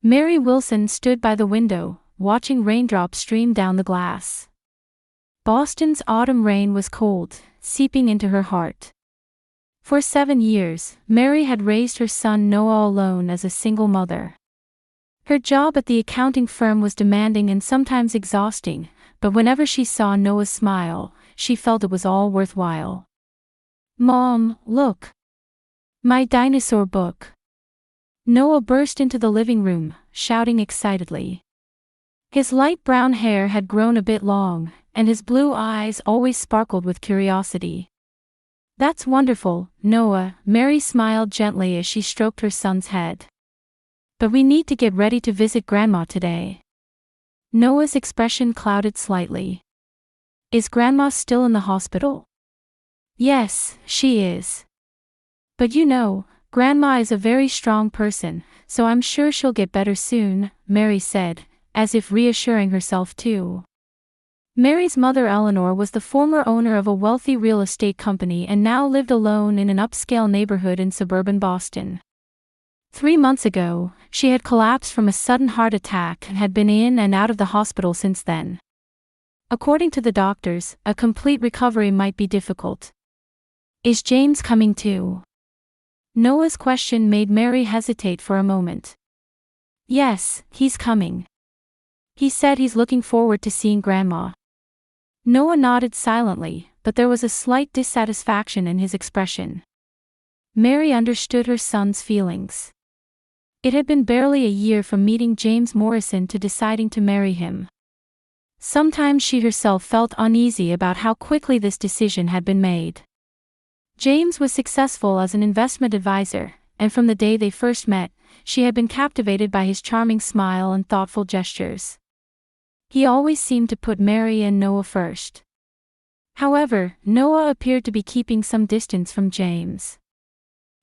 Mary Wilson stood by the window, watching raindrops stream down the glass. Boston's autumn rain was cold, seeping into her heart. For 7 years, Mary had raised her son Noah alone as a single mother. Her job at the accounting firm was demanding and sometimes exhausting, but whenever she saw Noah smile, she felt it was all worthwhile. "Mom, look! My dinosaur book!" Noah burst into the living room, shouting excitedly. His light brown hair had grown a bit long, and his blue eyes always sparkled with curiosity. "That's wonderful, Noah," Mary smiled gently as she stroked her son's head. "But we need to get ready to visit Grandma today." Noah's expression clouded slightly. "Is Grandma still in the hospital?" "Yes, she is. But you know, Grandma is a very strong person, so I'm sure she'll get better soon," Mary said, as if reassuring herself too. Mary's mother Eleanor was the former owner of a wealthy real estate company and now lived alone in an upscale neighborhood in suburban Boston. 3 months ago, she had collapsed from a sudden heart attack and had been in and out of the hospital since then. According to the doctors, a complete recovery might be difficult. "Is James coming too?" Noah's question made Mary hesitate for a moment. "Yes, he's coming. He said he's looking forward to seeing Grandma." Noah nodded silently, but there was a slight dissatisfaction in his expression. Mary understood her son's feelings. It had been barely a year from meeting James Morrison to deciding to marry him. Sometimes she herself felt uneasy about how quickly this decision had been made. James was successful as an investment advisor, and from the day they first met, she had been captivated by his charming smile and thoughtful gestures. He always seemed to put Mary and Noah first. However, Noah appeared to be keeping some distance from James.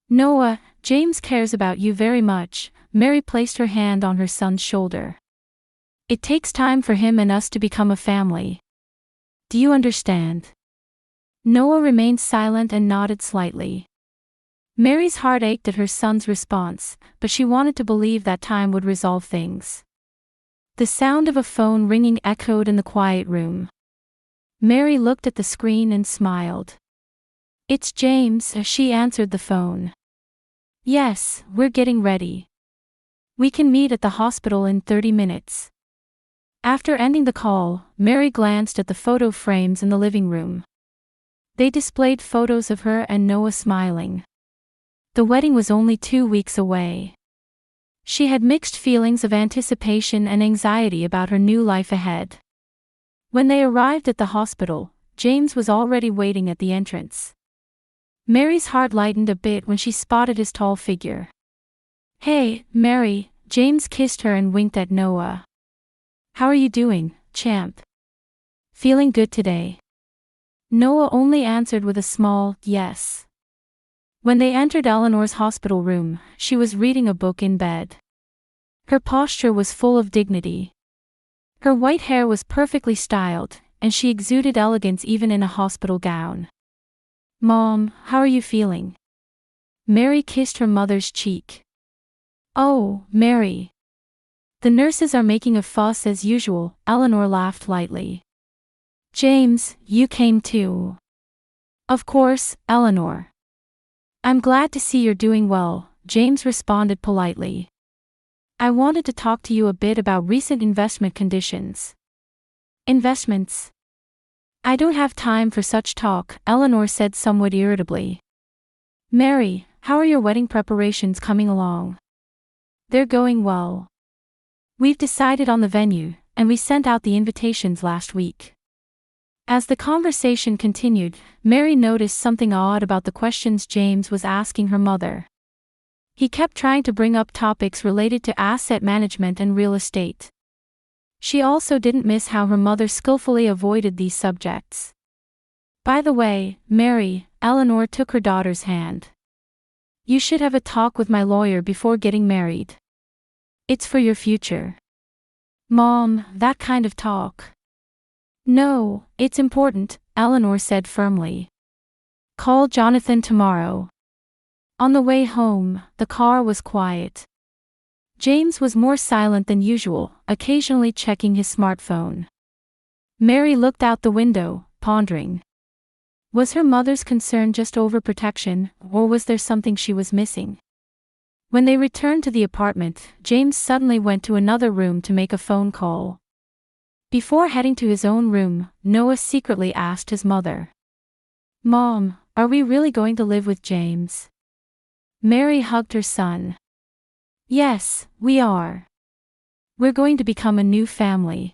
"Noah, James cares about you very much," Mary placed her hand on her son's shoulder. "It takes time for him and us to become a family. Do you understand?" Noah remained silent and nodded slightly. Mary's heart ached at her son's response, but she wanted to believe that time would resolve things. The sound of a phone ringing echoed in the quiet room. Mary looked at the screen and smiled. "It's James," she answered the phone. "Yes, we're getting ready. We can meet at the hospital in 30 minutes. After ending the call, Mary glanced at the photo frames in the living room. They displayed photos of her and Noah smiling. The wedding was only 2 weeks away. She had mixed feelings of anticipation and anxiety about her new life ahead. When they arrived at the hospital, James was already waiting at the entrance. Mary's heart lightened a bit when she spotted his tall figure. "Hey, Mary," James kissed her and winked at Noah. "How are you doing, champ? Feeling good today?" Noah only answered with a small yes. When they entered Eleanor's hospital room, she was reading a book in bed. Her posture was full of dignity. Her white hair was perfectly styled, and she exuded elegance even in a hospital gown. "Mom, how are you feeling?" Mary kissed her mother's cheek. "Oh, Mary. The nurses are making a fuss as usual," Eleanor laughed lightly. "James, you came too." "Of course, Eleanor. I'm glad to see you're doing well," James responded politely. "I wanted to talk to you a bit about recent investment conditions." "Investments? I don't have time for such talk," Eleanor said somewhat irritably. "Mary, how are your wedding preparations coming along?" "They're going well. We've decided on the venue, and we sent out the invitations last week." As the conversation continued, Mary noticed something odd about the questions James was asking her mother. He kept trying to bring up topics related to asset management and real estate. She also didn't miss how her mother skillfully avoided these subjects. "By the way, Mary," Eleanor took her daughter's hand. "You should have a talk with my lawyer before getting married. It's for your future." "Mom, that kind of talk." "No, it's important," Eleanor said firmly. "Call Jonathan tomorrow." On the way home, the car was quiet. James was more silent than usual, occasionally checking his smartphone. Mary looked out the window, pondering. Was her mother's concern just overprotection, or was there something she was missing? When they returned to the apartment, James suddenly went to another room to make a phone call. Before heading to his own room, Noah secretly asked his mother, "Mom, are we really going to live with James?" Mary hugged her son. "Yes, we are. We're going to become a new family."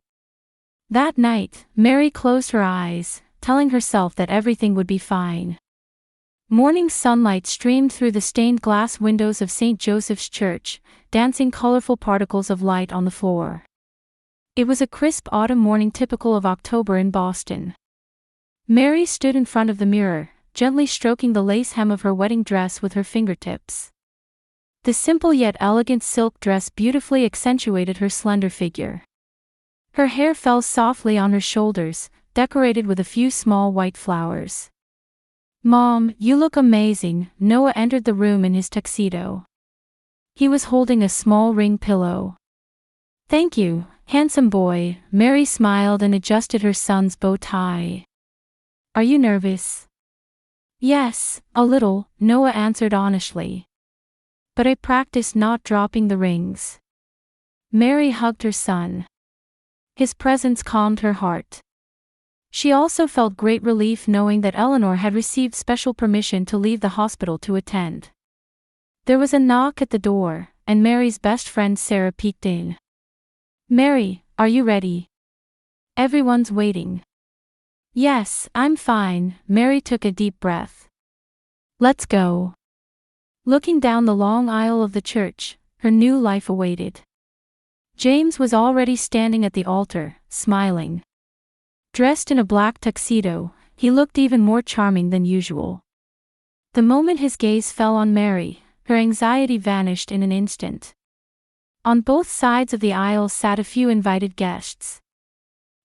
That night, Mary closed her eyes, telling herself that everything would be fine. Morning sunlight streamed through the stained glass windows of St. Joseph's Church, dancing colorful particles of light on the floor. It was a crisp autumn morning typical of October in Boston. Mary stood in front of the mirror, gently stroking the lace hem of her wedding dress with her fingertips. The simple yet elegant silk dress beautifully accentuated her slender figure. Her hair fell softly on her shoulders, decorated with a few small white flowers. "Mom, you look amazing." Noah entered the room in his tuxedo. He was holding a small ring pillow. "Thank you, handsome boy." Mary smiled and adjusted her son's bow tie. "Are you nervous?" "Yes, a little," Noah answered honestly. "But I practiced not dropping the rings." Mary hugged her son. His presence calmed her heart. She also felt great relief knowing that Eleanor had received special permission to leave the hospital to attend. There was a knock at the door, and Mary's best friend Sarah peeked in. "Mary, are you ready? Everyone's waiting." "Yes, I'm fine." Mary took a deep breath. "Let's go." Looking down the long aisle of the church, her new life awaited. James was already standing at the altar, smiling. Dressed in a black tuxedo, he looked even more charming than usual. The moment his gaze fell on Mary, her anxiety vanished in an instant. On both sides of the aisle sat a few invited guests.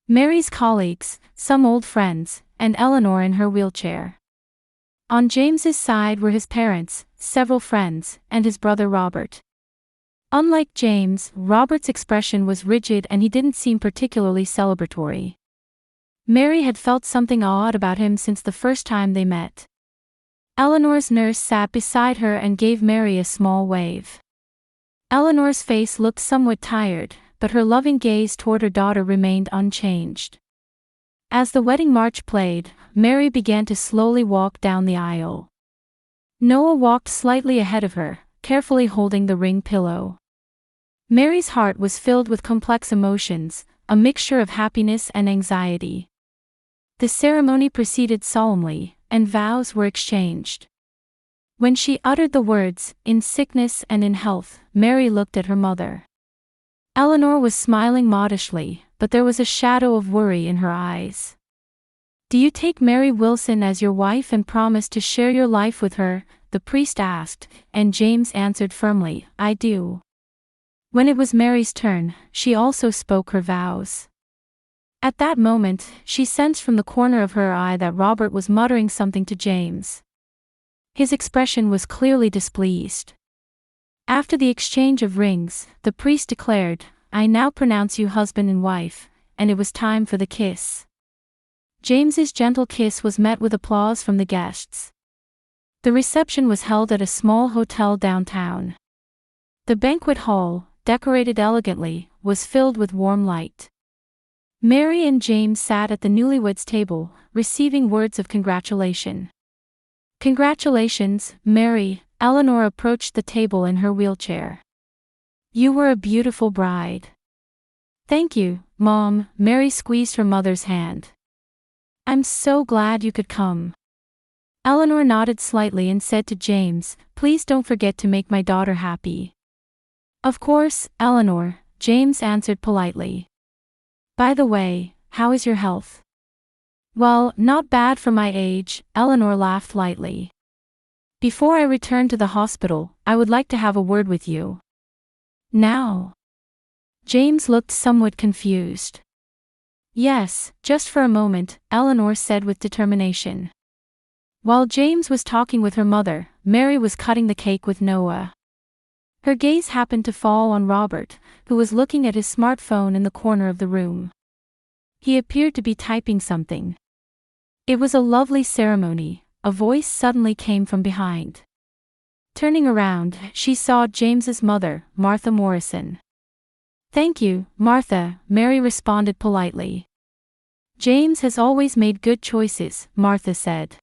Mary's colleagues, some old friends, and Eleanor in her wheelchair. On James's side were his parents, several friends, and his brother Robert. Unlike James, Robert's expression was rigid and he didn't seem particularly celebratory. Mary had felt something odd about him since the first time they met. Eleanor's nurse sat beside her and gave Mary a small wave. Eleanor's face looked somewhat tired, but her loving gaze toward her daughter remained unchanged. As the wedding march played, Mary began to slowly walk down the aisle. Noah walked slightly ahead of her, carefully holding the ring pillow. Mary's heart was filled with complex emotions, a mixture of happiness and anxiety. The ceremony proceeded solemnly, and vows were exchanged. When she uttered the words, "in sickness and in health," Mary looked at her mother. Eleanor was smiling modestly, but there was a shadow of worry in her eyes. "Do you take Mary Wilson as your wife and promise to share your life with her?" the priest asked, and James answered firmly, "I do." When it was Mary's turn, she also spoke her vows. At that moment, she sensed from the corner of her eye that Robert was muttering something to James. His expression was clearly displeased. After the exchange of rings, the priest declared, "I now pronounce you husband and wife," and it was time for the kiss. James's gentle kiss was met with applause from the guests. The reception was held at a small hotel downtown. The banquet hall, decorated elegantly, was filled with warm light. Mary and James sat at the newlyweds' table, receiving words of congratulation. "Congratulations, Mary." Eleanor approached the table in her wheelchair. "You were a beautiful bride." "Thank you, Mom." Mary squeezed her mother's hand. "I'm so glad you could come." Eleanor nodded slightly and said to James, "Please don't forget to make my daughter happy." "Of course, Eleanor," James answered politely. "By the way, how is your health?" "Well, not bad for my age," Eleanor laughed lightly. "Before I return to the hospital, I would like to have a word with you." "Now?" James looked somewhat confused. "Yes, just for a moment," Eleanor said with determination. While James was talking with her mother, Mary was cutting the cake with Noah. Her gaze happened to fall on Robert, who was looking at his smartphone in the corner of the room. He appeared to be typing something. It was a lovely ceremony, a voice suddenly came from behind. Turning around, she saw James's mother, Martha Morrison. "Thank you, Martha," Mary responded politely. "James has always made good choices," Martha said.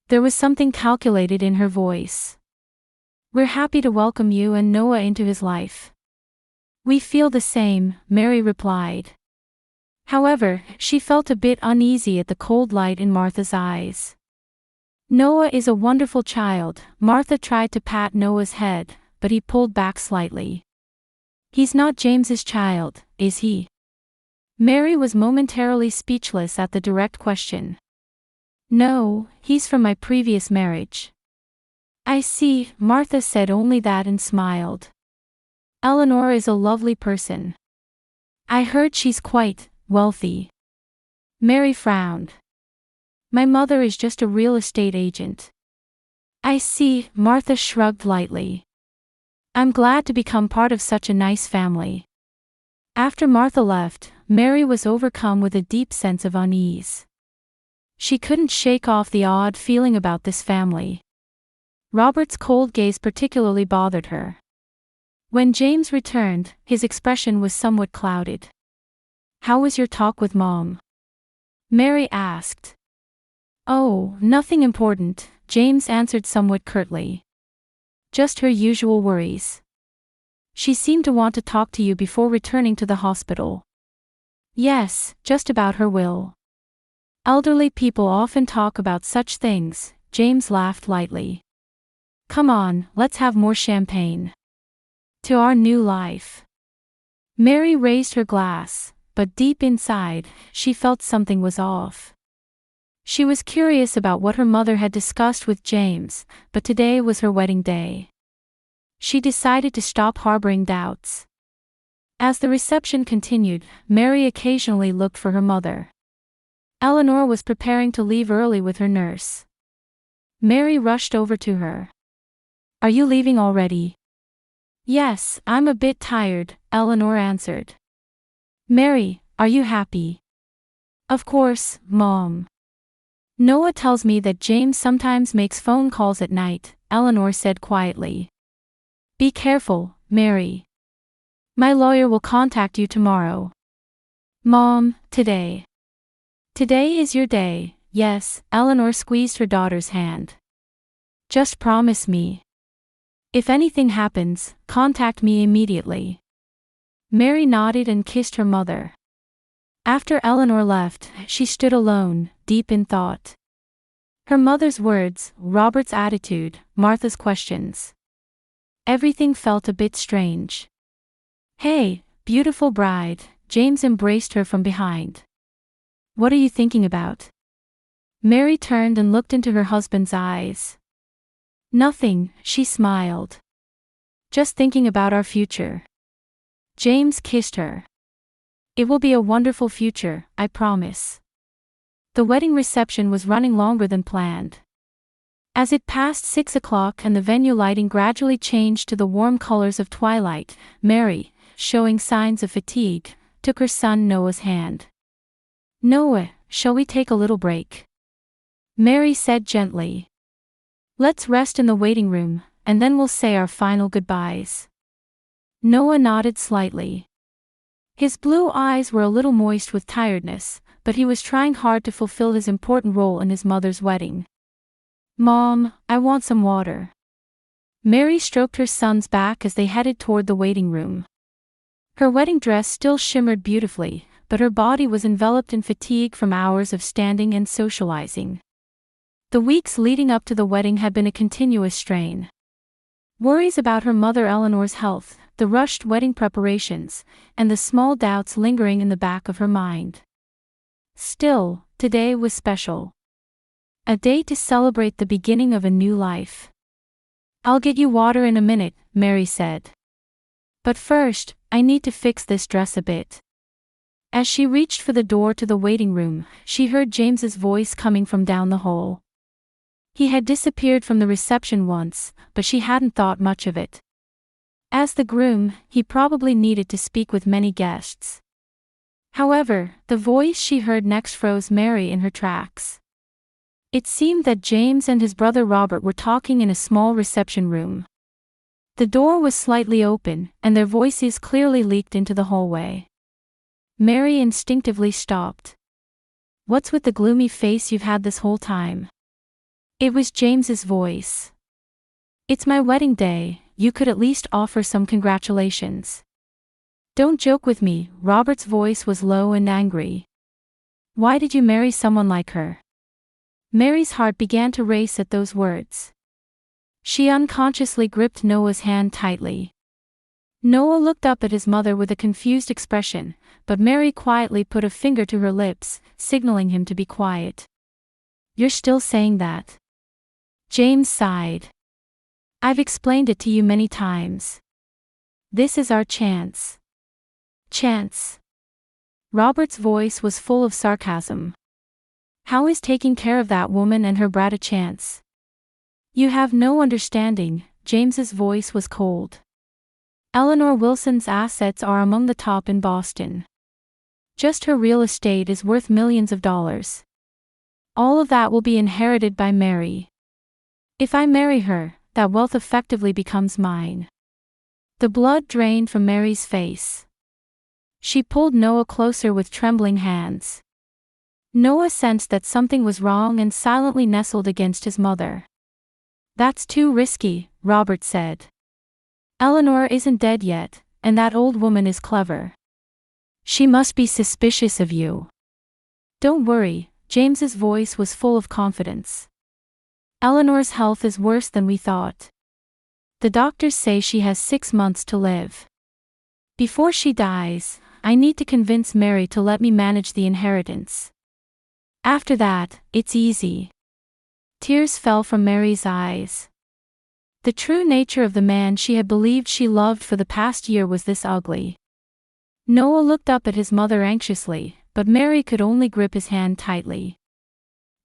There was something calculated in her voice. "We're happy to welcome you and Noah into his life." "We feel the same," Mary replied. However, she felt a bit uneasy at the cold light in Martha's eyes. "Noah is a wonderful child," Martha tried to pat Noah's head, but he pulled back slightly. "He's not James's child, is he?" Mary was momentarily speechless at the direct question. "No, he's from my previous marriage." "I see," Martha said only that and smiled. "Eleanor is a lovely person. I heard she's quite wealthy." Mary frowned. "My mother is just a real estate agent." "I see," Martha shrugged lightly. "I'm glad to become part of such a nice family." After Martha left, Mary was overcome with a deep sense of unease. She couldn't shake off the odd feeling about this family. Robert's cold gaze particularly bothered her. When James returned, his expression was somewhat clouded. "How was your talk with Mom?" Mary asked. "Oh, nothing important," James answered somewhat curtly. "Just her usual worries. She seemed to want to talk to you before returning to the hospital." "Yes, just about her will." "Elderly people often talk about such things," James laughed lightly. "Come on, let's have more champagne. To our new life." Mary raised her glass, but deep inside, she felt something was off. She was curious about what her mother had discussed with James, but today was her wedding day. She decided to stop harboring doubts. As the reception continued, Mary occasionally looked for her mother. Eleanor was preparing to leave early with her nurse. Mary rushed over to her. "Are you leaving already?" "Yes, I'm a bit tired," Eleanor answered. "Mary, are you happy?" "Of course, Mom." "Noah tells me that James sometimes makes phone calls at night," Eleanor said quietly. "Be careful, Mary. My lawyer will contact you tomorrow." "Mom, today." "Today is your day." "Yes," Eleanor squeezed her daughter's hand. "Just promise me. If anything happens, contact me immediately." Mary nodded and kissed her mother. After Eleanor left, she stood alone, deep in thought. Her mother's words, Robert's attitude, Martha's questions. Everything felt a bit strange. "Hey, beautiful bride," James embraced her from behind. "What are you thinking about?" Mary turned and looked into her husband's eyes. "Nothing," she smiled. "Just thinking about our future." James kissed her. "It will be a wonderful future, I promise." The wedding reception was running longer than planned. As it passed 6 o'clock and the venue lighting gradually changed to the warm colors of twilight, Mary, showing signs of fatigue, took her son Noah's hand. "Noah, shall we take a little break?" Mary said gently. "Let's rest in the waiting room, and then we'll say our final goodbyes." Noah nodded slightly. His blue eyes were a little moist with tiredness, but he was trying hard to fulfill his important role in his mother's wedding. "Mom, I want some water." Mary stroked her son's back as they headed toward the waiting room. Her wedding dress still shimmered beautifully, but her body was enveloped in fatigue from hours of standing and socializing. The weeks leading up to the wedding had been a continuous strain. Worries about her mother Eleanor's health, the rushed wedding preparations, and the small doubts lingering in the back of her mind. Still, today was special. A day to celebrate the beginning of a new life. "I'll get you water in a minute," Mary said. "But first, I need to fix this dress a bit." As she reached for the door to the waiting room, she heard James's voice coming from down the hall. He had disappeared from the reception once, but she hadn't thought much of it. As the groom, he probably needed to speak with many guests. However, the voice she heard next froze Mary in her tracks. It seemed that James and his brother Robert were talking in a small reception room. The door was slightly open, and their voices clearly leaked into the hallway. Mary instinctively stopped. "What's with the gloomy face you've had this whole time?" It was James's voice. "It's my wedding day, you could at least offer some congratulations." "Don't joke with me," Robert's voice was low and angry. "Why did you marry someone like her?" Mary's heart began to race at those words. She unconsciously gripped Noah's hand tightly. Noah looked up at his mother with a confused expression, but Mary quietly put a finger to her lips, signaling him to be quiet. "You're still saying that?" James sighed. "I've explained it to you many times. This is our chance." Chance. Robert's voice was full of sarcasm. "How is taking care of that woman and her brat a chance?" "You have no understanding," James's voice was cold. "Eleanor Wilson's assets are among the top in Boston. Just her real estate is worth millions of dollars. All of that will be inherited by Mary. If I marry her, that wealth effectively becomes mine." The blood drained from Mary's face. She pulled Noah closer with trembling hands. Noah sensed that something was wrong and silently nestled against his mother. "That's too risky," Robert said. "Eleanor isn't dead yet, and that old woman is clever. She must be suspicious of you." "Don't worry," James's voice was full of confidence. "Eleanor's health is worse than we thought. The doctors say she has 6 months to live. Before she dies, I need to convince Mary to let me manage the inheritance. After that, it's easy." Tears fell from Mary's eyes. The true nature of the man she had believed she loved for the past year was this ugly. Noah looked up at his mother anxiously, but Mary could only grip his hand tightly.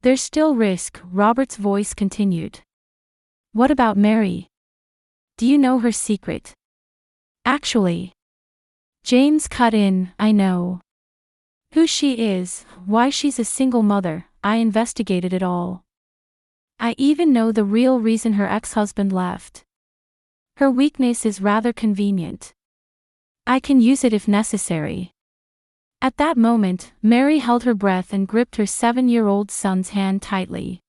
"There's still risk," Robert's voice continued. "What about Mary? Do you know her secret?" "Actually," James cut in, "I know. Who she is, why she's a single mother, I investigated it all. I even know the real reason her ex-husband left. Her weakness is rather convenient. I can use it if necessary." At that moment, Mary held her breath and gripped her 7-year-old son's hand tightly.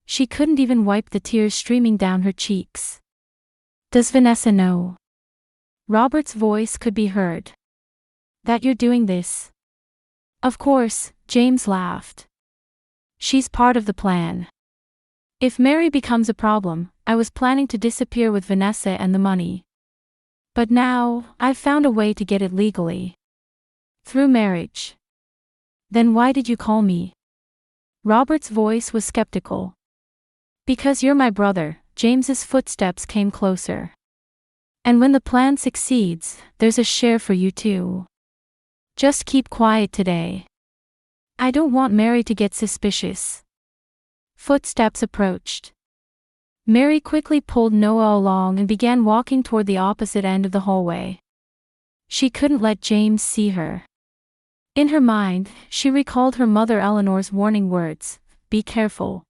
She couldn't even wipe the tears streaming down her cheeks. "Does Vanessa know?" Robert's voice could be heard. "That you're doing this?" "Of course," James laughed. "She's part of the plan. If Mary becomes a problem, I was planning to disappear with Vanessa and the money. But now, I've found a way to get it legally. Through marriage." "Then why did you call me?" Robert's voice was skeptical. "Because you're my brother," James's footsteps came closer. "And when the plan succeeds, there's a share for you too. Just keep quiet today. I don't want Mary to get suspicious." Footsteps approached. Mary quickly pulled Noah along and began walking toward the opposite end of the hallway. She couldn't let James see her. In her mind, she recalled her mother Eleanor's warning words, "Be careful."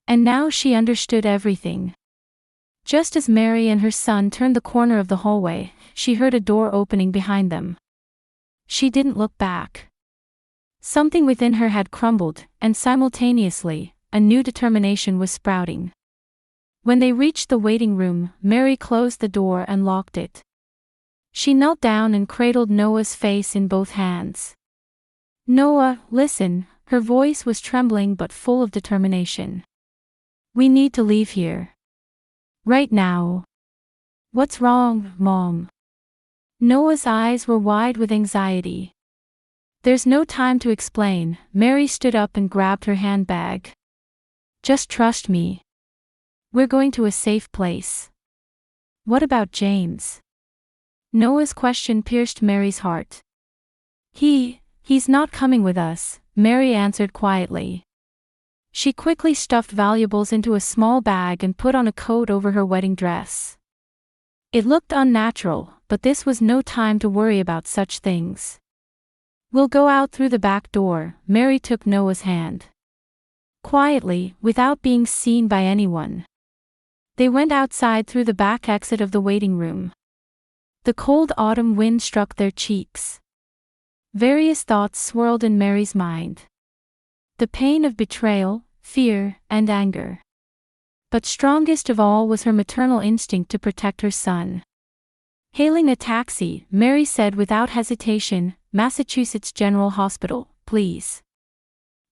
And now she understood everything. Just as Mary and her son turned the corner of the hallway, she heard a door opening behind them. She didn't look back. Something within her had crumbled, and simultaneously, a new determination was sprouting. When they reached the waiting room, Mary closed the door and locked it. She knelt down and cradled Noah's face in both hands. "Noah, listen," her voice was trembling but full of determination. "We need to leave here. Right now." "What's wrong, Mom?" Noah's eyes were wide with anxiety. "There's no time to explain," Mary stood up and grabbed her handbag. "Just trust me. We're going to a safe place." "What about James?" Noah's question pierced Mary's heart. He's not coming with us," Mary answered quietly. She quickly stuffed valuables into a small bag and put on a coat over her wedding dress. It looked unnatural, but this was no time to worry about such things. We'll go out through the back door, Mary took Noah's hand. Quietly, without being seen by anyone. They went outside through the back exit of the waiting room. The cold autumn wind struck their cheeks. Various thoughts swirled in Mary's mind. The pain of betrayal, fear, and anger. But strongest of all was her maternal instinct to protect her son. Hailing a taxi, Mary said without hesitation, "Massachusetts General Hospital, please."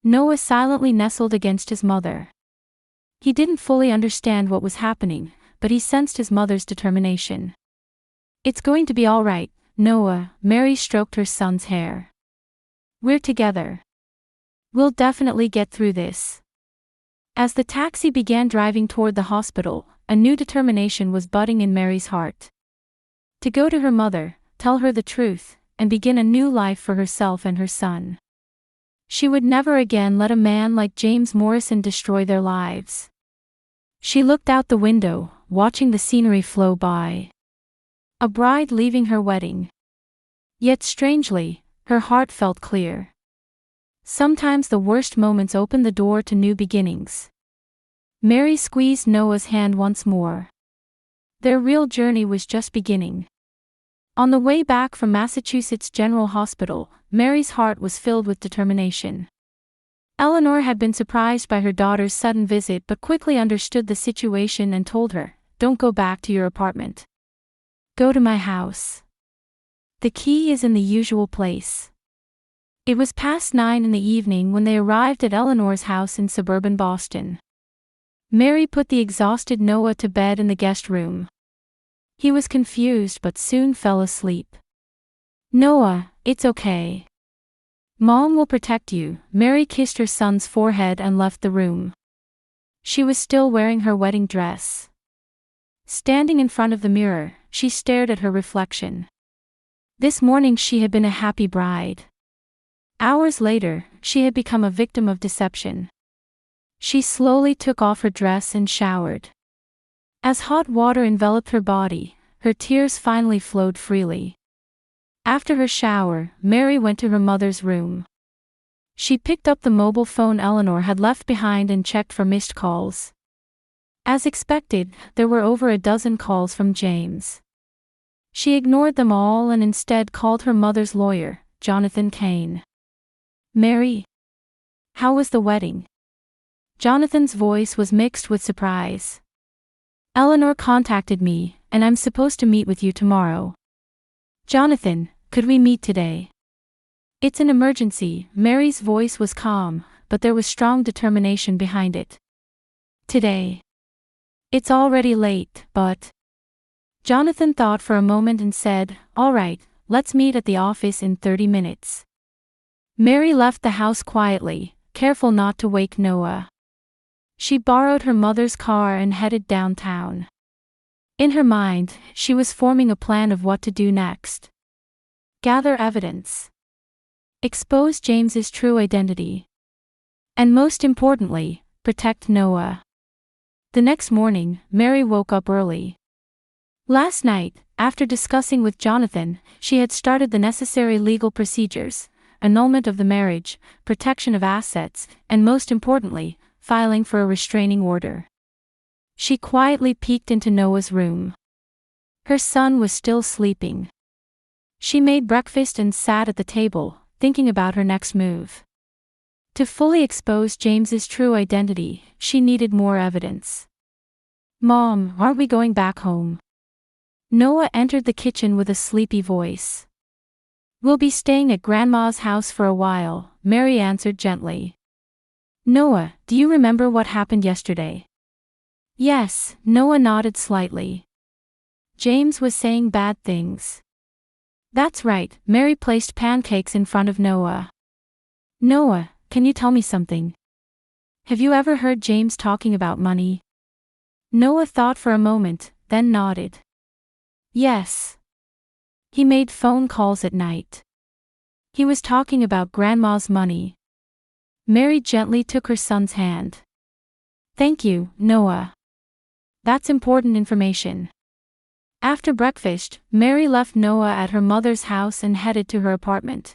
Noah silently nestled against his mother. He didn't fully understand what was happening, but he sensed his mother's determination. "It's going to be all right, Noah," Mary stroked her son's hair. "We're together. We'll definitely get through this." As the taxi began driving toward the hospital, a new determination was budding in Mary's heart. To go to her mother, tell her the truth, and begin a new life for herself and her son. She would never again let a man like James Morrison destroy their lives. She looked out the window, watching the scenery flow by. A bride leaving her wedding. Yet strangely, her heart felt clear. Sometimes the worst moments open the door to new beginnings. Mary squeezed Noah's hand once more. Their real journey was just beginning. On the way back from Massachusetts General Hospital, Mary's heart was filled with determination. Eleanor had been surprised by her daughter's sudden visit but quickly understood the situation and told her, "Don't go back to your apartment. Go to my house. The key is in the usual place." It was past 9 in the evening when they arrived at Eleanor's house in suburban Boston. Mary put the exhausted Noah to bed in the guest room. He was confused but soon fell asleep. "Noah, it's okay. Mom will protect you." Mary kissed her son's forehead and left the room. She was still wearing her wedding dress. Standing in front of the mirror, she stared at her reflection. This morning she had been a happy bride. Hours later, she had become a victim of deception. She slowly took off her dress and showered. As hot water enveloped her body, her tears finally flowed freely. After her shower, Mary went to her mother's room. She picked up the mobile phone Eleanor had left behind and checked for missed calls. As expected, there were over a dozen calls from James. She ignored them all and instead called her mother's lawyer, Jonathan Kane. "Mary? How was the wedding?" Jonathan's voice was mixed with surprise. "Eleanor contacted me, and I'm supposed to meet with you tomorrow." "Jonathan, could we meet today?" "It's an emergency." Mary's voice was calm, but there was strong determination behind it. "Today. It's already late, but..." Jonathan thought for a moment and said, "All right, let's meet at the office in 30 minutes." Mary left the house quietly, careful not to wake Noah. She borrowed her mother's car and headed downtown. In her mind, she was forming a plan of what to do next. Gather evidence. Expose James's true identity. And most importantly, protect Noah. The next morning, Mary woke up early. Last night, after discussing with Jonathan, she had started the necessary legal procedures: annulment of the marriage, protection of assets, and most importantly, filing for a restraining order. She quietly peeked into Noah's room. Her son was still sleeping. She made breakfast and sat at the table, thinking about her next move. To fully expose James's true identity, she needed more evidence. "Mom, aren't we going back home?" Noah entered the kitchen with a sleepy voice. "We'll be staying at Grandma's house for a while," Mary answered gently. "Noah, do you remember what happened yesterday?" "Yes," Noah nodded slightly. "James was saying bad things." "That's right." Mary placed pancakes in front of Noah. "Noah, can you tell me something? Have you ever heard James talking about money?" Noah thought for a moment, then nodded. "Yes. He made phone calls at night. He was talking about Grandma's money." Mary gently took her son's hand. "Thank you, Noah. That's important information." After breakfast, Mary left Noah at her mother's house and headed to her apartment.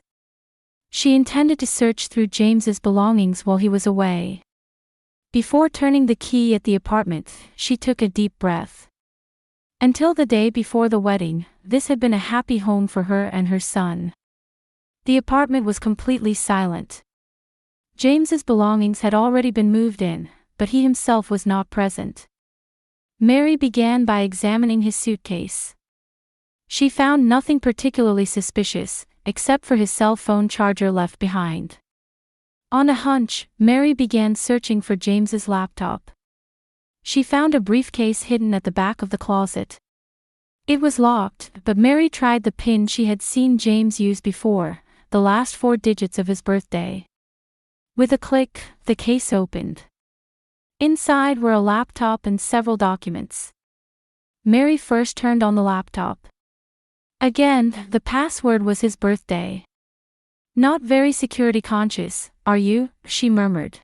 She intended to search through James's belongings while he was away. Before turning the key at the apartment, she took a deep breath. Until the day before the wedding, this had been a happy home for her and her son. The apartment was completely silent. James's belongings had already been moved in, but he himself was not present. Mary began by examining his suitcase. She found nothing particularly suspicious, except for his cell phone charger left behind. On a hunch, Mary began searching for James's laptop. She found a briefcase hidden at the back of the closet. It was locked, but Mary tried the pin she had seen James use before, the last 4 digits of his birthday. With a click, the case opened. Inside were a laptop and several documents. Mary first turned on the laptop. Again, the password was his birthday. "Not very security conscious, are you?" she murmured.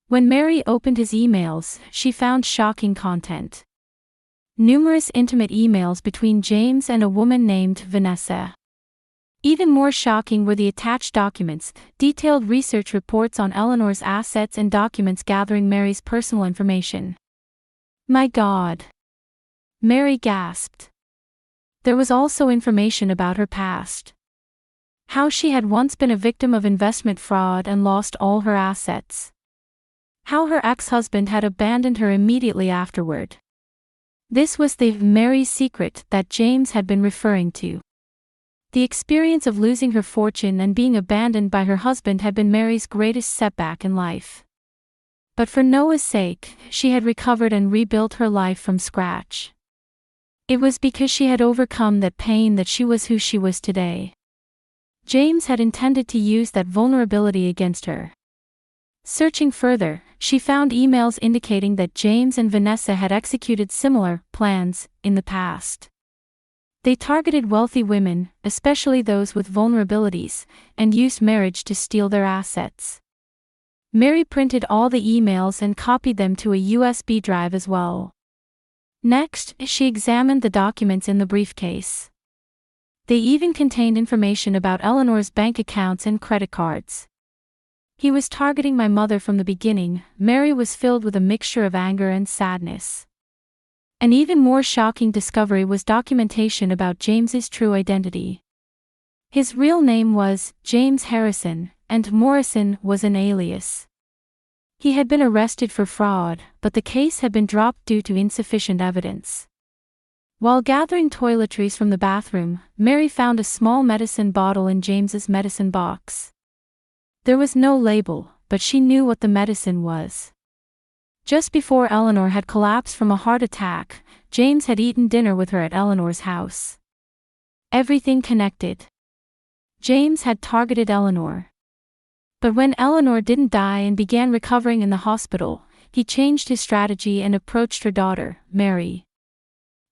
When Mary opened his emails, she found shocking content. Numerous intimate emails between James and a woman named Vanessa. Even more shocking were the attached documents, detailed research reports on Eleanor's assets and documents gathering Mary's personal information. "My God!" Mary gasped. There was also information about her past. How she had once been a victim of investment fraud and lost all her assets. How her ex-husband had abandoned her immediately afterward. This was the Mary's secret that James had been referring to. The experience of losing her fortune and being abandoned by her husband had been Mary's greatest setback in life. But for Noah's sake, she had recovered and rebuilt her life from scratch. It was because she had overcome that pain that she was who she was today. James had intended to use that vulnerability against her. Searching further, she found emails indicating that James and Vanessa had executed similar plans in the past. They targeted wealthy women, especially those with vulnerabilities, and used marriage to steal their assets. Mary printed all the emails and copied them to a USB drive as well. Next, she examined the documents in the briefcase. They even contained information about Eleanor's bank accounts and credit cards. "He was targeting my mother from the beginning." Mary was filled with a mixture of anger and sadness. An even more shocking discovery was documentation about James's true identity. His real name was James Harrison, and Morrison was an alias. He had been arrested for fraud, but the case had been dropped due to insufficient evidence. While gathering toiletries from the bathroom, Mary found a small medicine bottle in James's medicine box. There was no label, but she knew what the medicine was. Just before Eleanor had collapsed from a heart attack, James had eaten dinner with her at Eleanor's house. Everything connected. James had targeted Eleanor. But when Eleanor didn't die and began recovering in the hospital, he changed his strategy and approached her daughter, Mary.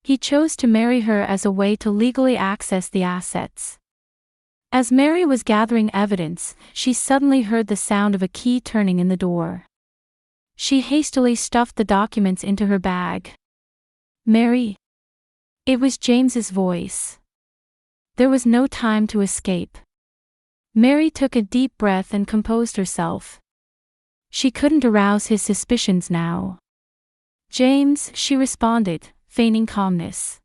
He chose to marry her as a way to legally access the assets. As Mary was gathering evidence, she suddenly heard the sound of a key turning in the door. She hastily stuffed the documents into her bag. "Mary?" It was James's voice. There was no time to escape. Mary took a deep breath and composed herself. She couldn't arouse his suspicions now. "James," she responded, feigning calmness.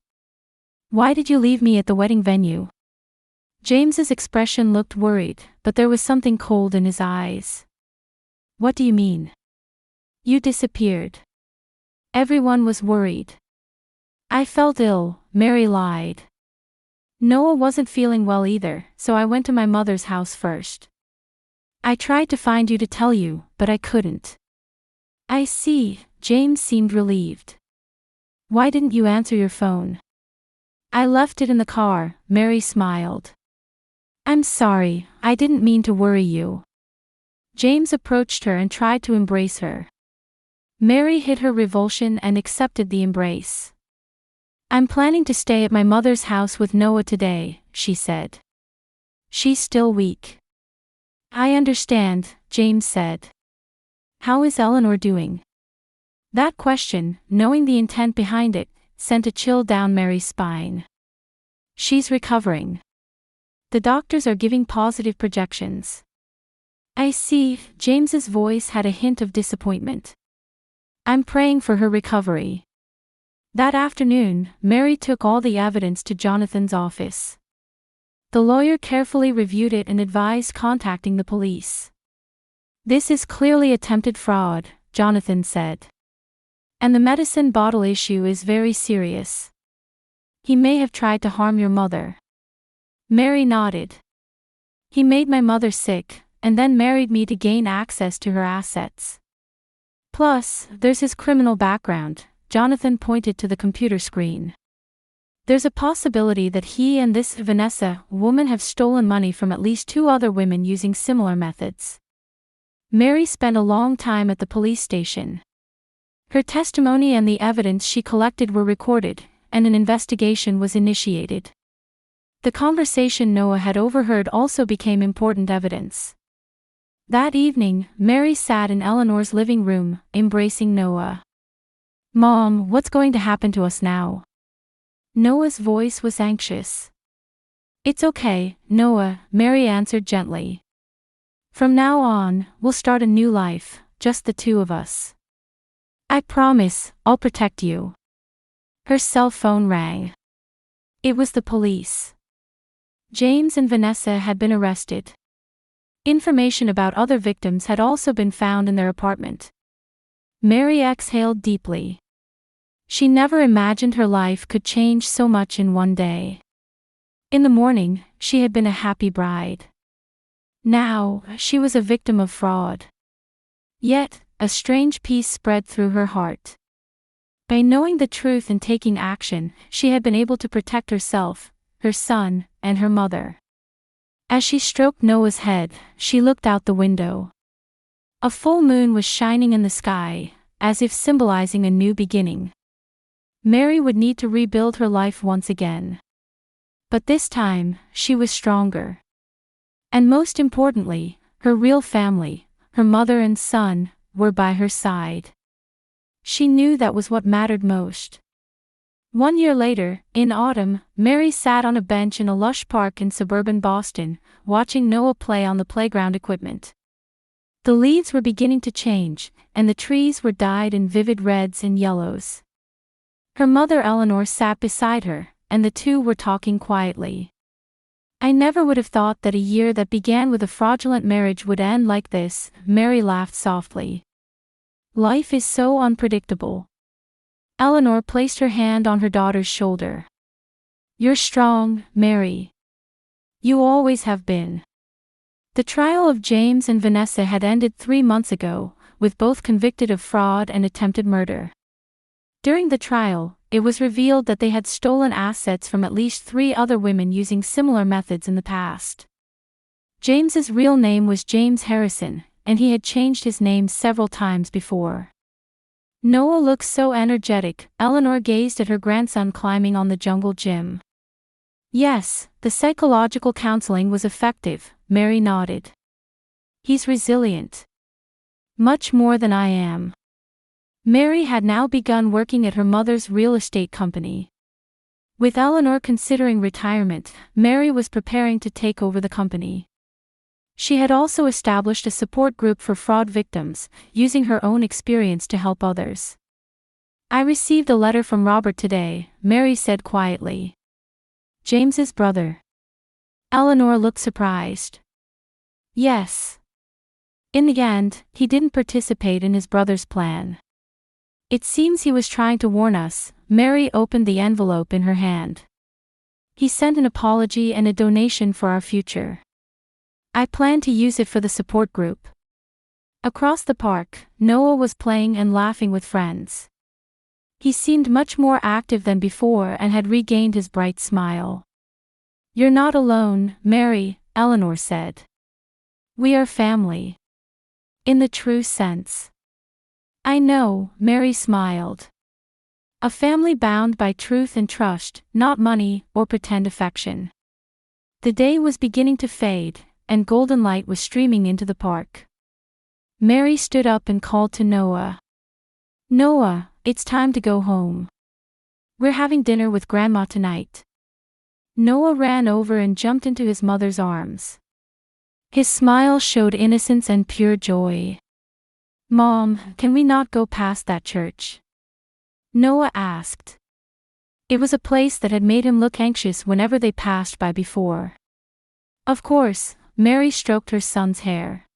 "Why did you leave me at the wedding venue?" James's expression looked worried, but there was something cold in his eyes. "What do you mean?" "You disappeared. Everyone was worried." "I felt ill," Mary lied. "Noah wasn't feeling well either, so I went to my mother's house first. I tried to find you to tell you, but I couldn't." "I see," James seemed relieved. "Why didn't you answer your phone?" "I left it in the car," Mary smiled. "I'm sorry, I didn't mean to worry you." James approached her and tried to embrace her. Mary hid her revulsion and accepted the embrace. "I'm planning to stay at my mother's house with Noah today," she said. "She's still weak." "I understand," James said. "How is Eleanor doing?" That question, knowing the intent behind it, sent a chill down Mary's spine. She's recovering. The doctors are giving positive projections. I see. James's voice had a hint of disappointment. I'm praying for her recovery. That afternoon, Mary took all the evidence to Jonathan's office. The lawyer carefully reviewed it and advised contacting the police. This is clearly attempted fraud, Jonathan said. And the medicine bottle issue is very serious. He may have tried to harm your mother. Mary nodded. He made my mother sick, and then married me to gain access to her assets. Plus, there's his criminal background. Jonathan pointed to the computer screen. There's a possibility that he and this Vanessa woman have stolen money from at least 2 other women using similar methods. Mary spent a long time at the police station. Her testimony and the evidence she collected were recorded, and an investigation was initiated. The conversation Noah had overheard also became important evidence. That evening, Mary sat in Eleanor's living room, embracing Noah. Mom, what's going to happen to us now? Noah's voice was anxious. It's okay, Noah, Mary answered gently. From now on, we'll start a new life, just the 2 of us. I promise, I'll protect you. Her cell phone rang. It was the police. James and Vanessa had been arrested. Information about other victims had also been found in their apartment. Mary exhaled deeply. She never imagined her life could change so much in one day. In the morning, she had been a happy bride. Now, she was a victim of fraud. Yet, a strange peace spread through her heart. By knowing the truth and taking action, she had been able to protect herself, her son, and her mother. As she stroked Noah's head, she looked out the window. A full moon was shining in the sky, as if symbolizing a new beginning. Mary would need to rebuild her life once again. But this time, she was stronger. And most importantly, her real family, her mother and son, were by her side. She knew that was what mattered most. 1 year later, in autumn, Mary sat on a bench in a lush park in suburban Boston, watching Noah play on the playground equipment. The leaves were beginning to change, and the trees were dyed in vivid reds and yellows. Her mother Eleanor sat beside her, and the 2 were talking quietly. I never would have thought that a year that began with a fraudulent marriage would end like this, Mary laughed softly. Life is so unpredictable. Eleanor placed her hand on her daughter's shoulder. You're strong, Mary. You always have been. The trial of James and Vanessa had ended 3 months ago, with both convicted of fraud and attempted murder. During the trial, it was revealed that they had stolen assets from at least 3 other women using similar methods in the past. James's real name was James Harrison, and he had changed his name several times before. Noah looked so energetic. Eleanor gazed at her grandson climbing on the jungle gym. Yes, the psychological counseling was effective, Mary nodded. He's resilient. Much more than I am. Mary had now begun working at her mother's real estate company. With Eleanor considering retirement, Mary was preparing to take over the company. She had also established a support group for fraud victims, using her own experience to help others. I received a letter from Robert today, Mary said quietly. James's brother. Eleanor looked surprised. Yes. In the end, he didn't participate in his brother's plan. It seems he was trying to warn us. Mary opened the envelope in her hand. He sent an apology and a donation for our future. I plan to use it for the support group. Across the park, Noah was playing and laughing with friends. He seemed much more active than before and had regained his bright smile. You're not alone, Mary, Eleanor said. We are family. In the true sense. I know, Mary smiled. A family bound by truth and trust, not money or pretend affection. The day was beginning to fade, and golden light was streaming into the park. Mary stood up and called to Noah. Noah, it's time to go home. "We're having dinner with Grandma tonight." Noah ran over and jumped into his mother's arms. His smile showed innocence and pure joy. "Mom, can we not go past that church?" Noah asked. It was a place that had made him look anxious whenever they passed by before. "Of course," Mary stroked her son's hair.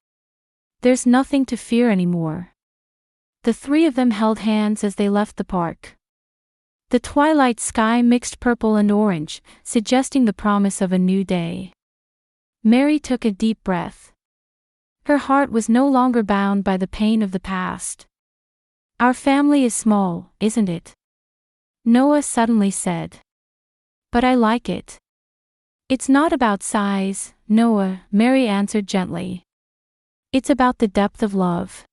"There's nothing to fear anymore." The three of them held hands as they left the park. The twilight sky mixed purple and orange, suggesting the promise of a new day. Mary took a deep breath. Her heart was no longer bound by the pain of the past. "Our family is small, isn't it?" Noah suddenly said. "But I like it." "It's not about size, Noah," Mary answered gently. "It's about the depth of love."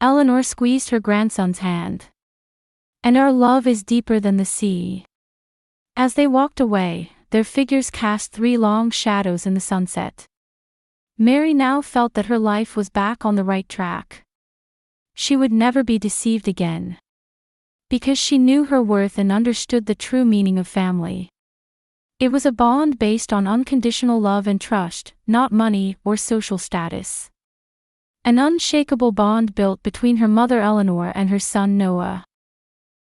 Eleanor squeezed her grandson's hand. "And our love is deeper than the sea." As they walked away, their figures cast 3 long shadows in the sunset. Mary now felt that her life was back on the right track. She would never be deceived again. Because she knew her worth and understood the true meaning of family. It was a bond based on unconditional love and trust, not money or social status. An unshakable bond built between her mother Eleanor and her son Noah.